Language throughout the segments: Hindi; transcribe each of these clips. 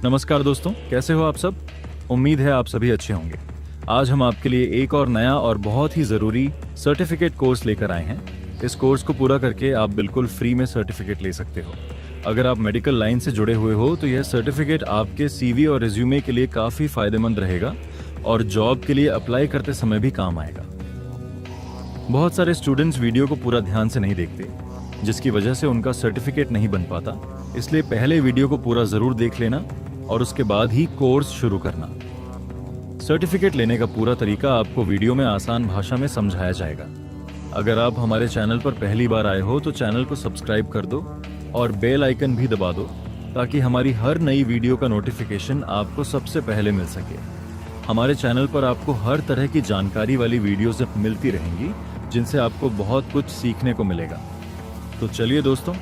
नमस्कार दोस्तों, कैसे हो आप सब। उम्मीद है आप सभी अच्छे होंगे। आज हम आपके लिए एक और नया और बहुत ही ज़रूरी सर्टिफिकेट कोर्स लेकर आए हैं। इस कोर्स को पूरा करके आप बिल्कुल फ्री में सर्टिफिकेट ले सकते हो। अगर आप मेडिकल लाइन से जुड़े हुए हो तो यह सर्टिफिकेट आपके सीवी और रिज्यूमे के लिए काफ़ी फायदेमंद रहेगा और जॉब के लिए अप्लाई करते समय भी काम आएगा। बहुत सारे स्टूडेंट्स वीडियो को पूरा ध्यान से नहीं देखते, जिसकी वजह से उनका सर्टिफिकेट नहीं बन पाता। इसलिए पहले वीडियो को पूरा ज़रूर देख लेना और उसके बाद ही कोर्स शुरू करना। सर्टिफिकेट लेने का पूरा तरीका आपको वीडियो में आसान भाषा में समझाया जाएगा। अगर आप हमारे चैनल पर पहली बार आए हो तो चैनल को सब्सक्राइब कर दो और बेल आइकन भी दबा दो, ताकि हमारी हर नई वीडियो का नोटिफिकेशन आपको सबसे पहले मिल सके। हमारे चैनल पर आपको हर तरह की जानकारी वाली वीडियोस मिलती रहेंगी, जिनसे आपको बहुत कुछ सीखने को मिलेगा। तो चलिए दोस्तों,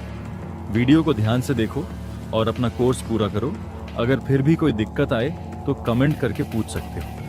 वीडियो को ध्यान से देखो और अपना कोर्स पूरा करो। अगर फिर भी कोई दिक्कत आए तो कमेंट करके पूछ सकते हो।